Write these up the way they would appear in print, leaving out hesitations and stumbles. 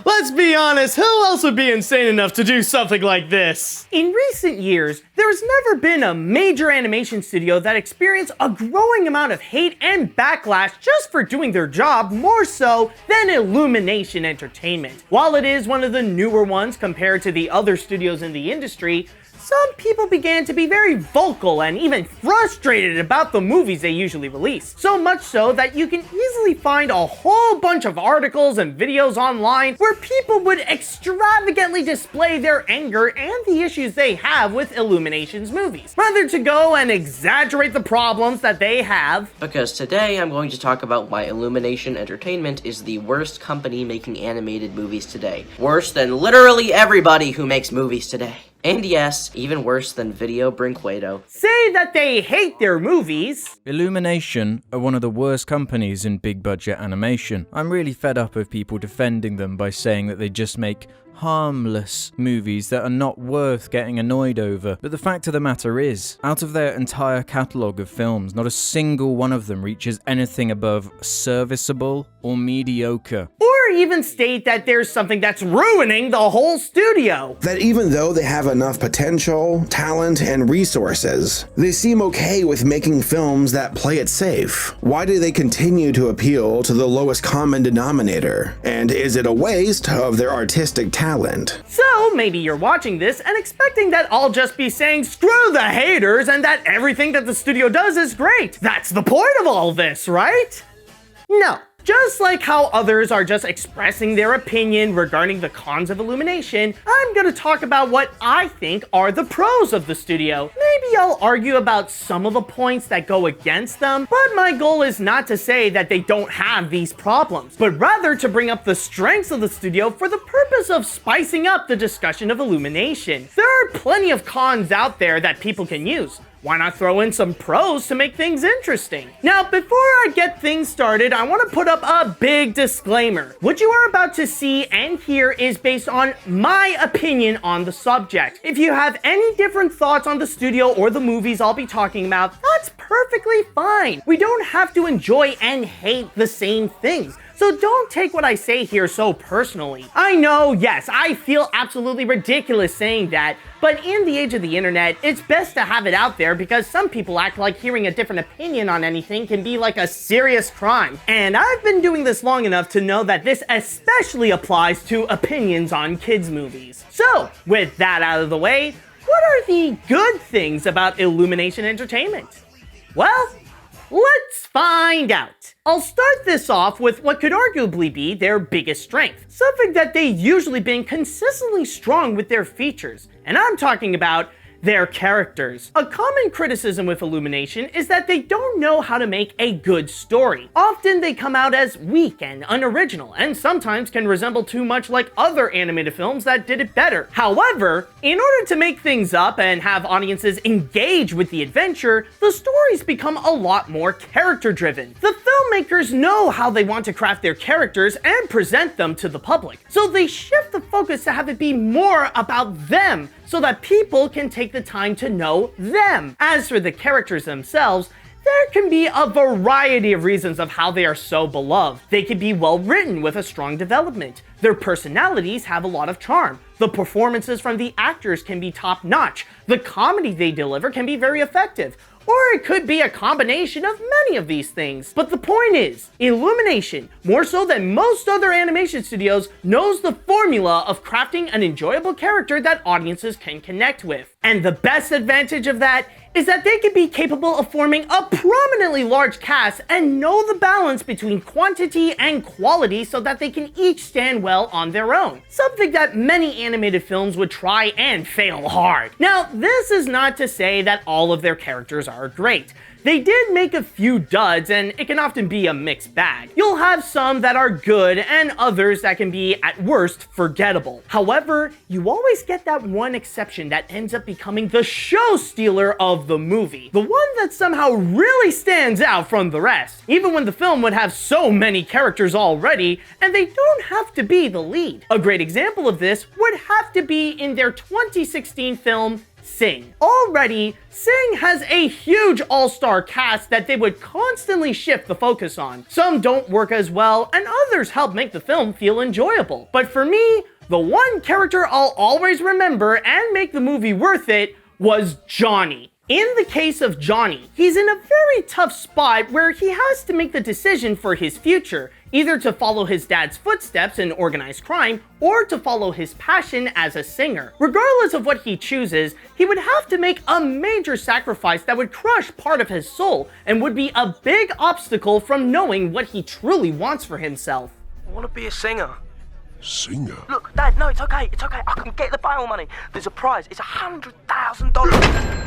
Let's be honest, who else would be insane enough to do something like this? In recent years, there's never been a major animation studio that experienced a growing amount of hate and backlash just for doing their job more so than Illumination Entertainment. While it is one of the newer ones compared to the other studios in the industry, some people began to be very vocal and even frustrated about the movies they usually release. So much so that you can easily find a whole bunch of articles and videos online where people would extravagantly display their anger and the issues they have with Illumination's movies, rather to go and exaggerate the problems that they have. Because today I'm going to talk about why Illumination Entertainment is the worst company making animated movies today. Worse than literally everybody who makes movies today. And yes, even worse than Video Brinquedo. Say that they hate their movies. Illumination are one of the worst companies in big budget animation. I'm really fed up of people defending them by saying that they just make harmless movies that are not worth getting annoyed over. But the fact of the matter is, out of their entire catalogue of films, not a single one of them reaches anything above serviceable or mediocre. Or even state that there's something that's ruining the whole studio. That even though they have enough potential, talent, and resources, they seem okay with making films that play it safe. Why do they continue to appeal to the lowest common denominator? And is it a waste of their artistic talent? So maybe you're watching this and expecting that I'll just be saying screw the haters and that everything that the studio does is great. That's the point of all this, right? No. Just like how others are just expressing their opinion regarding the cons of Illumination, I'm gonna talk about what I think are the pros of the studio. Maybe I'll argue about some of the points that go against them, but my goal is not to say that they don't have these problems, but rather to bring up the strengths of the studio for the purpose of spicing up the discussion of Illumination. There are plenty of cons out there that people can use. Why not throw in some pros to make things interesting? Now, before I get things started, I want to put up a big disclaimer. What you are about to see and hear is based on my opinion on the subject. If you have any different thoughts on the studio or the movies I'll be talking about, that's perfectly fine. We don't have to enjoy and hate the same things. So don't take what I say here so personally. I know, yes, I feel absolutely ridiculous saying that, but in the age of the internet, it's best to have it out there because some people act like hearing a different opinion on anything can be like a serious crime. And I've been doing this long enough to know that this especially applies to opinions on kids' movies. So, with that out of the way, what are the good things about Illumination Entertainment? Well, let's find out. I'll start this off with what could arguably be their biggest strength, something that they've usually been consistently strong with their features, and I'm talking about their characters. A common criticism with Illumination is that they don't know how to make a good story. Often they come out as weak and unoriginal, and sometimes can resemble too much like other animated films that did it better. However, in order to make things up and have audiences engage with the adventure, the stories become a lot more character-driven. The filmmakers know how they want to craft their characters and present them to the public, so they shift the focus to have it be more about them, so that people can take the time to know them. As for the characters themselves, there can be a variety of reasons of how they are so beloved. They can be well written with a strong development. Their personalities have a lot of charm. The performances from the actors can be top notch. The comedy they deliver can be very effective. Or it could be a combination of many of these things. But the point is, Illumination, more so than most other animation studios, knows the formula of crafting an enjoyable character that audiences can connect with. And the best advantage of that is that they can be capable of forming a prominently large cast and know the balance between quantity and quality so that they can each stand well on their own. Something that many animated films would try and fail hard. Now, this is not to say that all of their characters are great. They did make a few duds, and it can often be a mixed bag. You'll have some that are good and others that can be, at worst, forgettable. However, you always get that one exception that ends up becoming the show stealer of the movie. The one that somehow really stands out from the rest, even when the film would have so many characters already, and they don't have to be the lead. A great example of this would have to be in their 2016 film, Sing. Already, Sing has a huge all-star cast that they would constantly shift the focus on. Some don't work as well, and others help make the film feel enjoyable. But for me, the one character I'll always remember and make the movie worth it was Johnny. In the case of Johnny, he's in a very tough spot where he has to make the decision for his future, either to follow his dad's footsteps in organized crime or to follow his passion as a singer. Regardless of what he chooses, he would have to make a major sacrifice that would crush part of his soul and would be a big obstacle from knowing what he truly wants for himself. I want to be a singer. Singer? Look, Dad, no, it's okay, I can get the bail money. There's a prize, it's $100,000.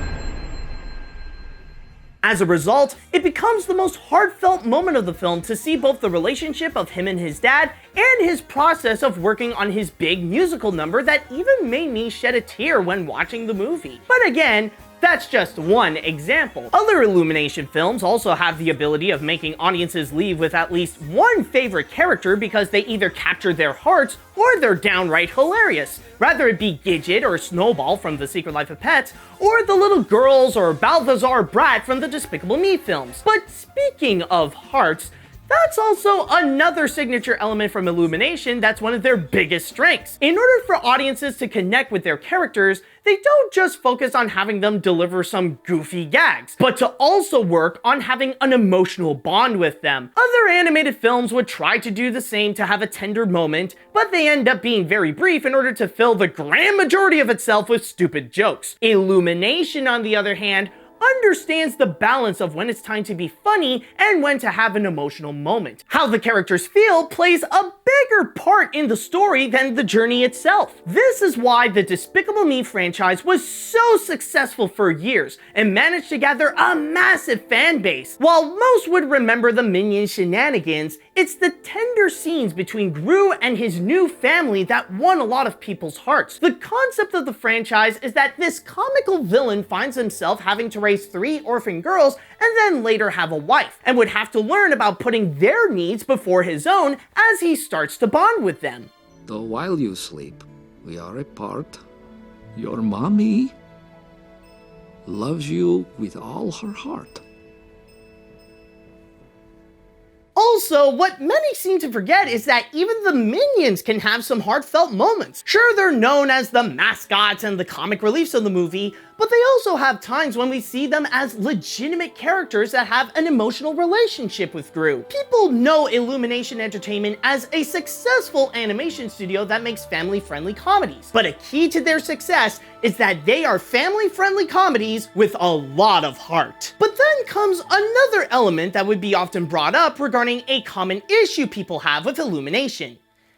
As a result, it becomes the most heartfelt moment of the film to see both the relationship of him and his dad and his process of working on his big musical number that even made me shed a tear when watching the movie. But again, that's just one example. Other Illumination films also have the ability of making audiences leave with at least one favorite character because they either capture their hearts or they're downright hilarious. Rather it be Gidget or Snowball from The Secret Life of Pets, or the little girls or Balthazar Brat from the Despicable Me films. But speaking of hearts, that's also another signature element from Illumination that's one of their biggest strengths. In order for audiences to connect with their characters, they don't just focus on having them deliver some goofy gags, but to also work on having an emotional bond with them. Other animated films would try to do the same to have a tender moment, but they end up being very brief in order to fill the grand majority of itself with stupid jokes. Illumination, on the other hand, understands the balance of when it's time to be funny and when to have an emotional moment. How the characters feel plays a bigger part in the story than the journey itself. This is why the Despicable Me franchise was so successful for years and managed to gather a massive fan base. While most would remember the Minion shenanigans, it's the tender scenes between Gru and his new family that won a lot of people's hearts. The concept of the franchise is that this comical villain finds himself having to raise 3 orphan girls and then later have a wife, and would have to learn about putting their needs before his own as he starts to bond with them. Though while you sleep, we are apart. Your mommy loves you with all her heart. Also, what many seem to forget is that even the Minions can have some heartfelt moments. Sure, they're known as the mascots and the comic reliefs of the movie, but they also have times when we see them as legitimate characters that have an emotional relationship with Gru. People know Illumination Entertainment as a successful animation studio that makes family-friendly comedies, but a key to their success is that they are family-friendly comedies with a lot of heart. But then comes another element that would be often brought up regarding a common issue people have with Illumination: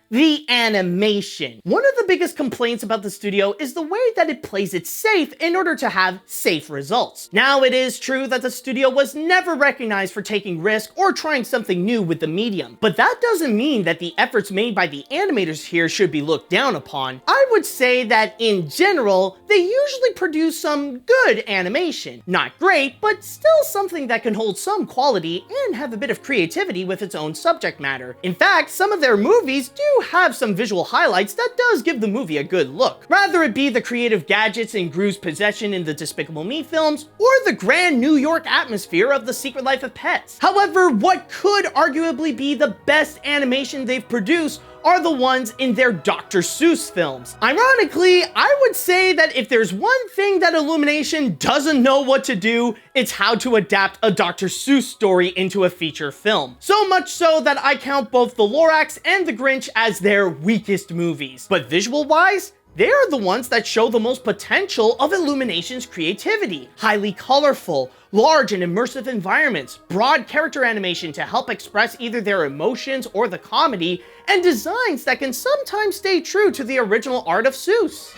the animation. One of the biggest complaints about the studio is the way that it plays it safe in order to have safe results. Now, it is true that the studio was never recognized for taking risk or trying something new with the medium, but that doesn't mean that the efforts made by the animators here should be looked down upon. I would say that in general, they usually produce some good animation. Not great, but still something that can hold some quality and have a bit of creativity with its own subject matter. In fact, some of their movies do have some visual highlights that does give the movie a good look. Rather it be the creative gadgets in Gru's possession in the Despicable Me films, or the grand New York atmosphere of The Secret Life of Pets. However, what could arguably be the best animation they've produced are the ones in their Dr. Seuss films. Ironically, I would say that if there's one thing that Illumination doesn't know what to do, it's how to adapt a Dr. Seuss story into a feature film. So much so that I count both The Lorax and The Grinch as their weakest movies. But visual-wise, they are the ones that show the most potential of Illumination's creativity. Highly colorful, large and immersive environments, broad character animation to help express either their emotions or the comedy, and designs that can sometimes stay true to the original art of Seuss.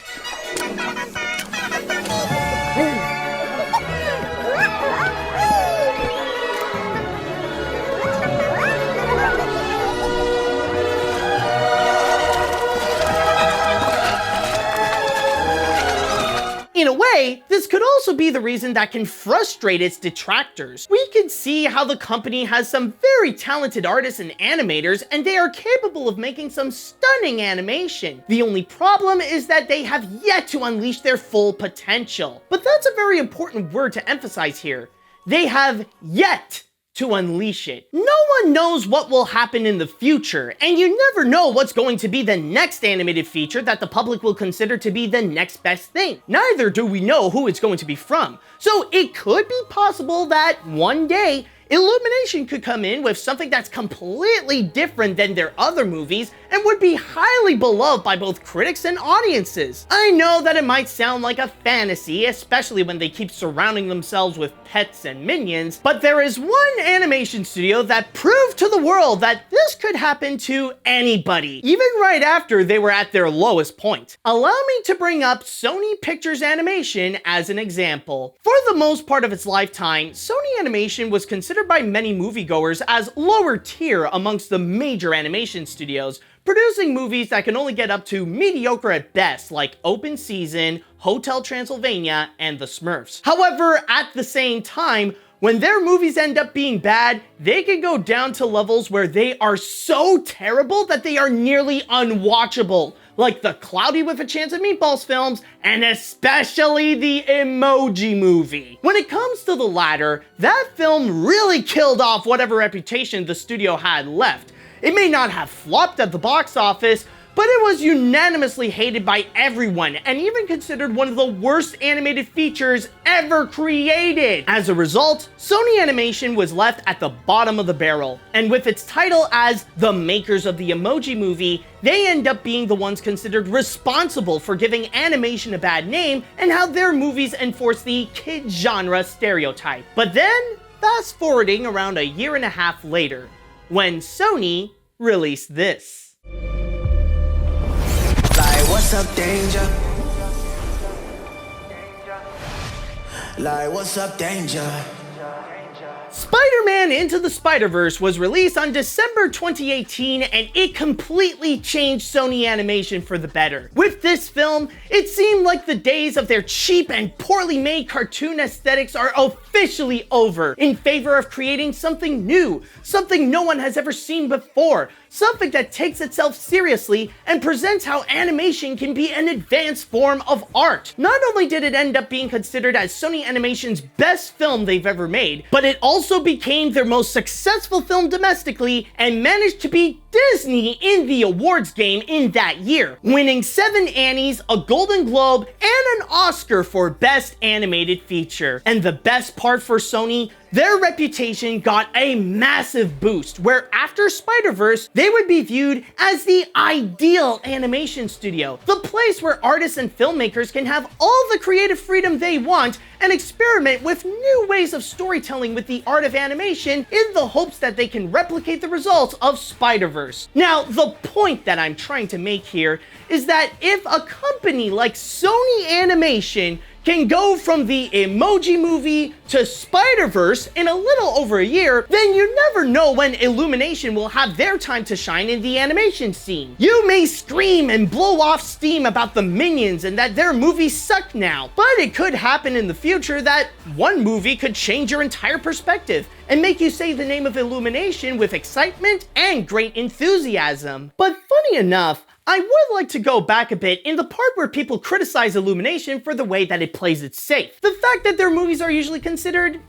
In a way, this could also be the reason that can frustrate its detractors. We can see how the company has some very talented artists and animators, and they are capable of making some stunning animation. The only problem is that they have yet to unleash their full potential. But that's a very important word to emphasize here. They have yet to unleash it. No one knows what will happen in the future, and you never know what's going to be the next animated feature that the public will consider to be the next best thing. Neither do we know who it's going to be from. So it could be possible that one day, Illumination could come in with something that's completely different than their other movies and would be highly beloved by both critics and audiences. I know that it might sound like a fantasy, especially when they keep surrounding themselves with pets and minions, but there is one animation studio that proved to the world that this could happen to anybody, even right after they were at their lowest point. Allow me to bring up Sony Pictures Animation as an example. For the most part of its lifetime, Sony Animation was considered by many moviegoers as lower tier amongst the major animation studios, producing movies that can only get up to mediocre at best, like Open Season, Hotel Transylvania, and The Smurfs. However, at the same time, when their movies end up being bad, they can go down to levels where they are so terrible that they are nearly unwatchable, like the Cloudy with a Chance of Meatballs films, and especially the Emoji Movie. When it comes to the latter, that film really killed off whatever reputation the studio had left. It may not have flopped at the box office, but it was unanimously hated by everyone and even considered one of the worst animated features ever created. As a result, Sony Animation was left at the bottom of the barrel, and with its title as the makers of the Emoji Movie, they end up being the ones considered responsible for giving animation a bad name and how their movies enforce the kid genre stereotype. But then, fast forwarding around a year and a half later, when Sony released this. Like, what's up, danger? Like, what's up, danger? Spider-Man Into the Spider-Verse was released on December 2018, and it completely changed Sony Animation for the better. With this film, it seemed like the days of their cheap and poorly made cartoon aesthetics are officially over, in favor of creating something new, something no one has ever seen before, something that takes itself seriously and presents how animation can be an advanced form of art. Not only did it end up being considered as Sony Animation's best film they've ever made, but it also became their most successful film domestically and managed to beat Disney in the awards game in that year, winning 7 Annies, a Golden Globe, and an Oscar for Best Animated Feature. And the best part for Sony, their reputation got a massive boost, where after Spider-Verse, they would be viewed as the ideal animation studio, the place where artists and filmmakers can have all the creative freedom they want and experiment with new ways of storytelling with the art of animation in the hopes that they can replicate the results of Spider-Verse. Now, the point that I'm trying to make here is that if a company like Sony Animation can go from the Emoji Movie to Spider-Verse in a little over a year, then you never know when Illumination will have their time to shine in the animation scene. You may scream and blow off steam about the Minions and that their movies suck now, but it could happen in the future that one movie could change your entire perspective and make you say the name of Illumination with excitement and great enthusiasm. But funny enough, I would like to go back a bit in the part where people criticize Illumination for the way that it plays it safe. The fact that their movies are usually considered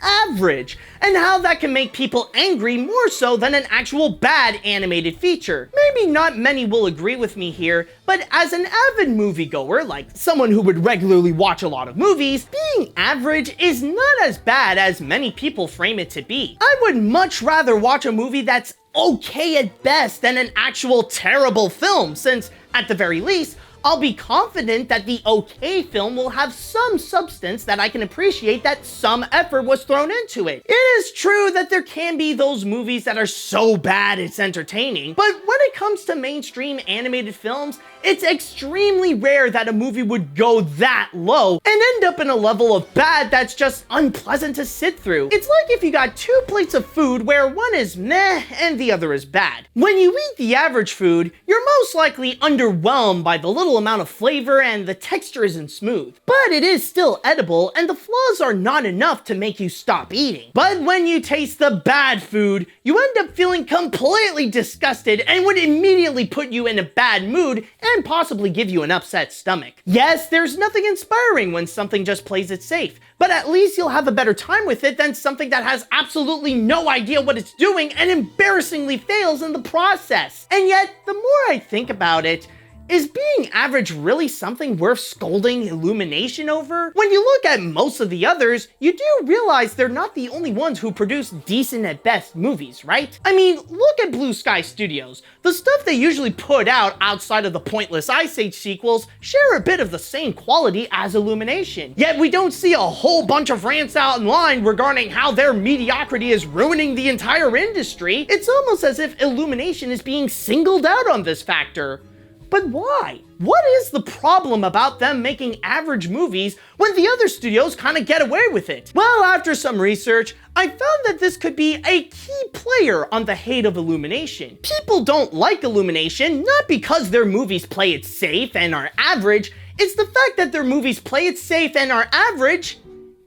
average, and how that can make people angry more so than an actual bad animated feature. Maybe not many will agree with me here, but as an avid moviegoer, like someone who would regularly watch a lot of movies, being average is not as bad as many people frame it to be. I would much rather watch a movie that's okay at best than an actual terrible film, since at the very least, I'll be confident that the okay film will have some substance that I can appreciate that some effort was thrown into it. It is true that there can be those movies that are so bad it's entertaining, but when it comes to mainstream animated films, it's extremely rare that a movie would go that low and end up in a level of bad that's just unpleasant to sit through. It's like if you got 2 plates of food where one is meh and the other is bad. When you eat the average food, you're most likely underwhelmed by the little little amount of flavor and the texture isn't smooth. But it is still edible, and the flaws are not enough to make you stop eating. But when you taste the bad food, you end up feeling completely disgusted and would immediately put you in a bad mood and possibly give you an upset stomach. Yes, there's nothing inspiring when something just plays it safe, but at least you'll have a better time with it than something that has absolutely no idea what it's doing and embarrassingly fails in the process. And yet, the more I think about it, is being average really something worth scolding Illumination over? When you look at most of the others, you do realize they're not the only ones who produce decent at best movies, right? I mean, look at Blue Sky Studios. The stuff they usually put out outside of the pointless Ice Age sequels share a bit of the same quality as Illumination. Yet we don't see a whole bunch of rants out in line regarding how their mediocrity is ruining the entire industry. It's almost as if Illumination is being singled out on this factor. But why? What is the problem about them making average movies when the other studios kind of get away with it? Well, after some research, I found that this could be a key player on the hate of Illumination. People don't like Illumination not because their movies play it safe and are average, it's the fact that their movies play it safe and are average,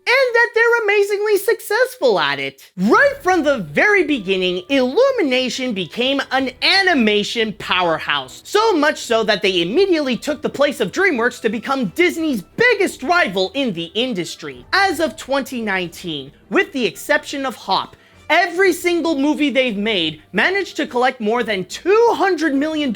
and that they're amazingly successful at it. Right from the very beginning, Illumination became an animation powerhouse. So much so that they immediately took the place of DreamWorks to become Disney's biggest rival in the industry. As of 2019, with the exception of Hop, every single movie they've made managed to collect more than $200 million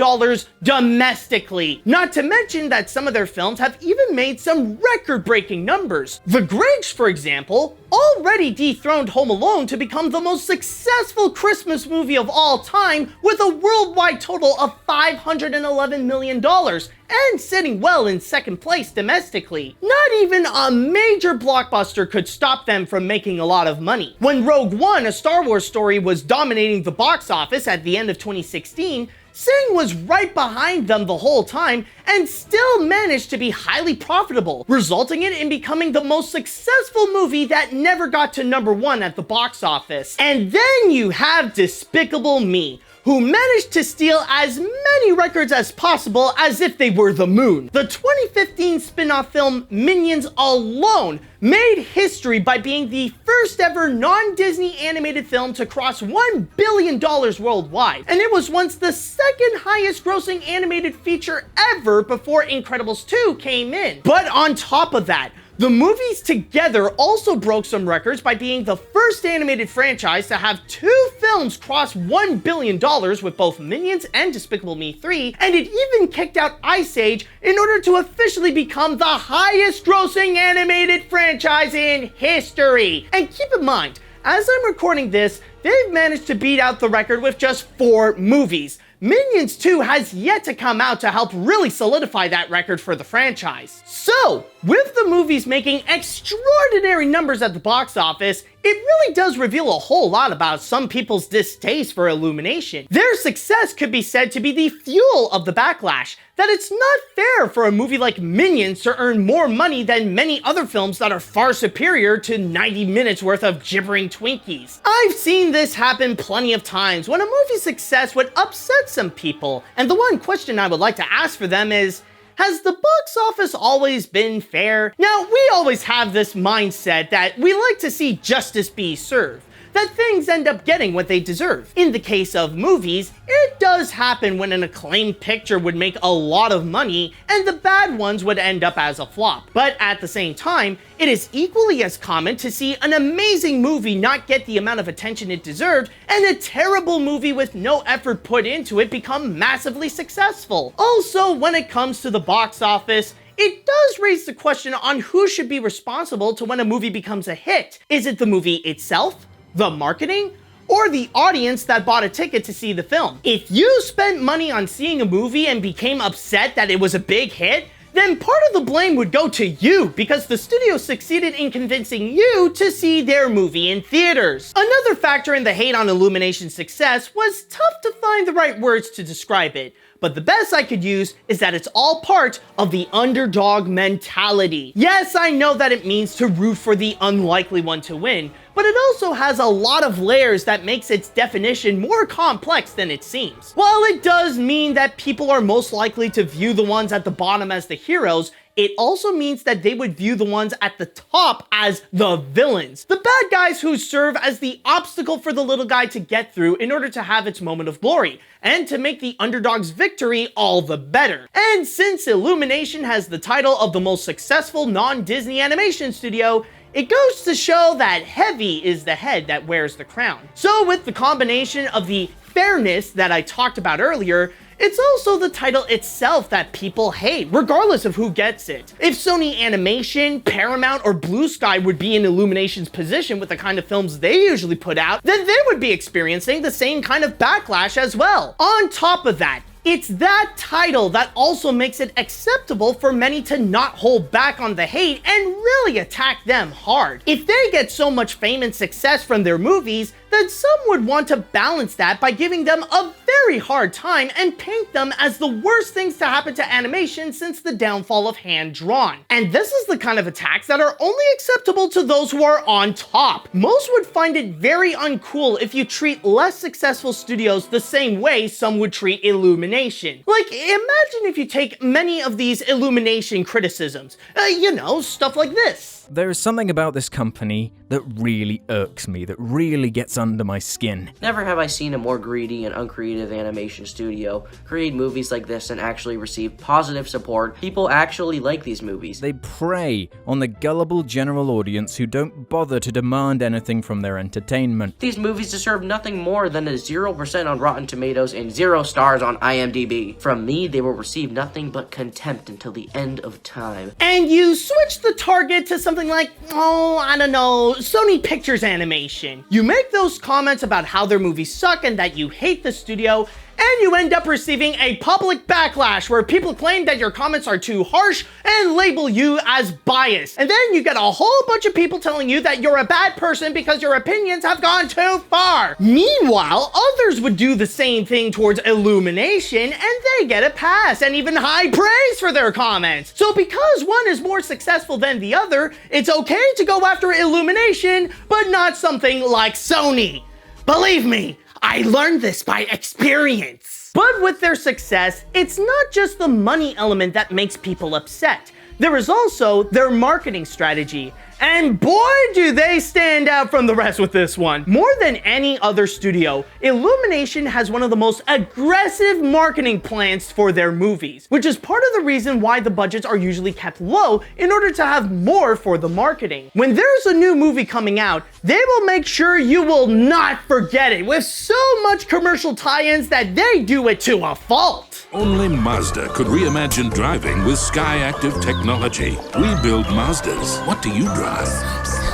domestically. Not to mention that some of their films have even made some record-breaking numbers. The Grinch, for example, already dethroned Home Alone to become the most successful Christmas movie of all time with a worldwide total of $511 million and sitting well in second place domestically. Not even a major blockbuster could stop them from making a lot of money. When Rogue One, a Star Wars story, was dominating the box office at the end of 2016, Sing was right behind them the whole time and still managed to be highly profitable, resulting in it becoming the most successful movie that never got to #1 at the box office. And then you have Despicable Me, who managed to steal as many records as possible as if they were the moon. The 2015 spin-off film Minions alone made history by being the first ever non-Disney animated film to cross $1 billion worldwide, and it was once the second highest grossing animated feature ever before Incredibles 2 came in. But on top of that, the movies together also broke some records by being the first animated franchise to have 2 films cross $1 billion with both Minions and Despicable Me 3, and it even kicked out Ice Age in order to officially become the highest grossing animated franchise in history. And keep in mind, as I'm recording this, they've managed to beat out the record with just 4 movies. Minions 2 has yet to come out to help really solidify that record for the franchise. So, with the movies making extraordinary numbers at the box office, it really does reveal a whole lot about some people's distaste for Illumination. Their success could be said to be the fuel of the backlash, that it's not fair for a movie like Minions to earn more money than many other films that are far superior to 90 minutes worth of gibbering Twinkies. I've seen this happen plenty of times when a movie's success would upset some people, and the one question I would like to ask for them is, has the box office always been fair? Now, we always have this mindset that we like to see justice be served, that things end up getting what they deserve. In the case of movies, it does happen when an acclaimed picture would make a lot of money and the bad ones would end up as a flop. But at the same time, it is equally as common to see an amazing movie not get the amount of attention it deserved and a terrible movie with no effort put into it become massively successful. Also, when it comes to the box office, it does raise the question on who should be responsible to when a movie becomes a hit. Is it the movie itself, the marketing, or the audience that bought a ticket to see the film? If you spent money on seeing a movie and became upset that it was a big hit, then part of the blame would go to you because the studio succeeded in convincing you to see their movie in theaters. Another factor in the hate on Illumination's success was tough to find the right words to describe it, but the best I could use is that it's all part of the underdog mentality. Yes, I know that it means to root for the unlikely one to win, but it also has a lot of layers that makes its definition more complex than it seems. While it does mean that people are most likely to view the ones at the bottom as the heroes, it also means that they would view the ones at the top as the villains, the bad guys who serve as the obstacle for the little guy to get through in order to have its moment of glory, and to make the underdog's victory all the better. And since Illumination has the title of the most successful non-Disney animation studio, it goes to show that heavy is the head that wears the crown. So with the combination of the fairness that I talked about earlier, it's also the title itself that people hate, regardless of who gets it. If Sony Animation, Paramount, or Blue Sky would be in Illumination's position with the kind of films they usually put out, then they would be experiencing the same kind of backlash as well. On top of that, it's that title that also makes it acceptable for many to not hold back on the hate and really attack them hard. If they get so much fame and success from their movies, then some would want to balance that by giving them a very hard time and paint them as the worst things to happen to animation since the downfall of hand-drawn. And this is the kind of attacks that are only acceptable to those who are on top. Most would find it very uncool if you treat less successful studios the same way some would treat Illumination. Like, imagine if you take many of these Illumination criticisms, stuff like this. There is something about this company that really irks me, that really gets under my skin. Never have I seen a more greedy and uncreative animation studio create movies like this and actually receive positive support. People actually like these movies. They prey on the gullible general audience who don't bother to demand anything from their entertainment. These movies deserve nothing more than a 0% on Rotten Tomatoes and 0 stars on IMDb. From me, they will receive nothing but contempt until the end of time. And you switch the target to something like, Sony Pictures Animation. You make those comments about how their movies suck and that you hate the studio, and you end up receiving a public backlash where people claim that your comments are too harsh and label you as biased. And then you get a whole bunch of people telling you that you're a bad person because your opinions have gone too far. Meanwhile, others would do the same thing towards Illumination and they get a pass and even high praise for their comments. So because one is more successful than the other, it's okay to go after Illumination, but not something like Sony. Believe me, I learned this by experience. But with their success, it's not just the money element that makes people upset. There is also their marketing strategy. And boy, do they stand out from the rest with this one. More than any other studio, Illumination has one of the most aggressive marketing plans for their movies, which is part of the reason why the budgets are usually kept low in order to have more for the marketing. When there's a new movie coming out, they will make sure you will not forget it with so much commercial tie-ins that they do it to a fault. Only Mazda could reimagine driving with Sky-Active technology. We build Mazdas. What do you drive?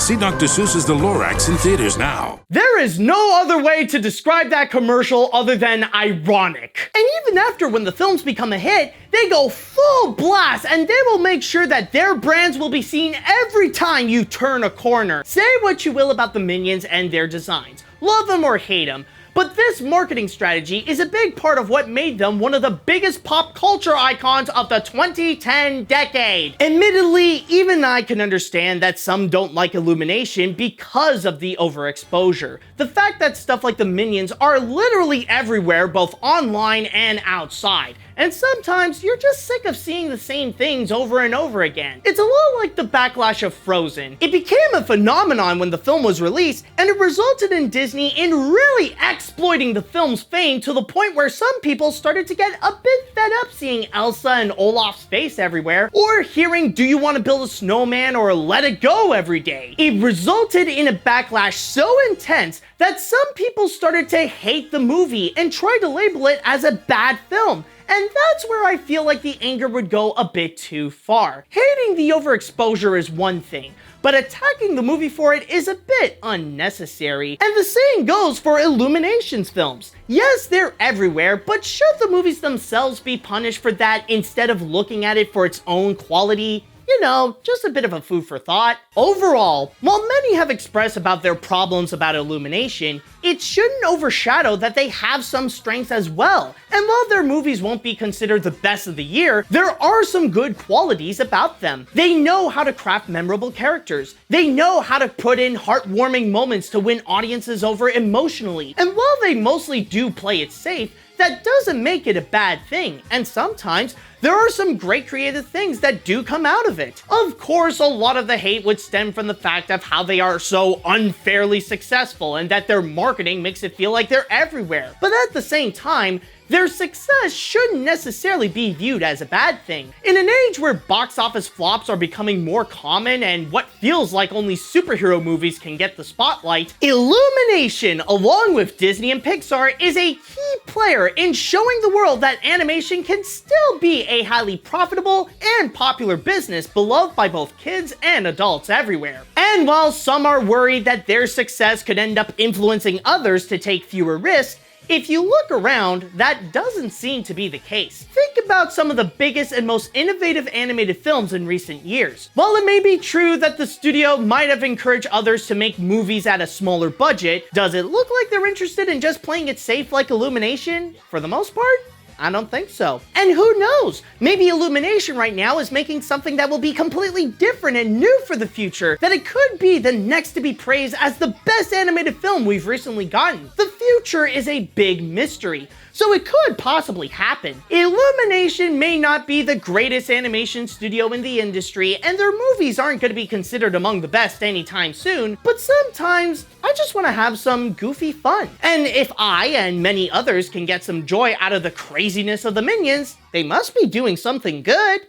See Dr. Seuss's The Lorax in theaters now. There is no other way to describe that commercial other than ironic. And even after when the films become a hit, they go full blast and they will make sure that their brands will be seen every time you turn a corner. Say what you will about the Minions and their designs. Love them or hate them. But this marketing strategy is a big part of what made them one of the biggest pop culture icons of the 2010 decade. Admittedly, even I can understand that some don't like Illumination because of the overexposure. The fact that stuff like the Minions are literally everywhere, both online and outside. And sometimes you're just sick of seeing the same things over and over again. It's a little like the backlash of Frozen. It became a phenomenon when the film was released, and it resulted in Disney in really exploiting the film's fame to the point where some people started to get a bit fed up seeing Elsa and Olaf's face everywhere, or hearing "Do you want to build a snowman?" or "Let it go" every day. It resulted in a backlash so intense that some people started to hate the movie and try to label it as a bad film. And that's where I feel like the anger would go a bit too far. Hating the overexposure is one thing, but attacking the movie for it is a bit unnecessary. And the saying goes for Illuminations films. Yes, they're everywhere, but should the movies themselves be punished for that instead of looking at it for its own quality? You know, just a bit of a food for thought. Overall, while many have expressed about their problems about Illumination, it shouldn't overshadow that they have some strengths as well. And while their movies won't be considered the best of the year, there are some good qualities about them. They know how to craft memorable characters. They know how to put in heartwarming moments to win audiences over emotionally. And while they mostly do play it safe, that doesn't make it a bad thing, and sometimes there are some great creative things that do come out of it. Of course, a lot of the hate would stem from the fact of how they are so unfairly successful and that their marketing makes it feel like they're everywhere. But at the same time, their success shouldn't necessarily be viewed as a bad thing. In an age where box office flops are becoming more common and what feels like only superhero movies can get the spotlight, Illumination, along with Disney and Pixar, is a key player in showing the world that animation can still be a highly profitable and popular business beloved by both kids and adults everywhere. And while some are worried that their success could end up influencing others to take fewer risks, if you look around, that doesn't seem to be the case. Think about some of the biggest and most innovative animated films in recent years. While it may be true that the studio might have encouraged others to make movies at a smaller budget, does it look like they're interested in just playing it safe like Illumination? For the most part, I don't think so. And who knows? Maybe Illumination right now is making something that will be completely different and new for the future, that it could be the next to be praised as the best animated film we've recently gotten. The future is a big mystery, so it could possibly happen. Illumination may not be the greatest animation studio in the industry, and their movies aren't going to be considered among the best anytime soon, but sometimes I just want to have some goofy fun. And if I and many others can get some joy out of the craziness of the Minions, they must be doing something good.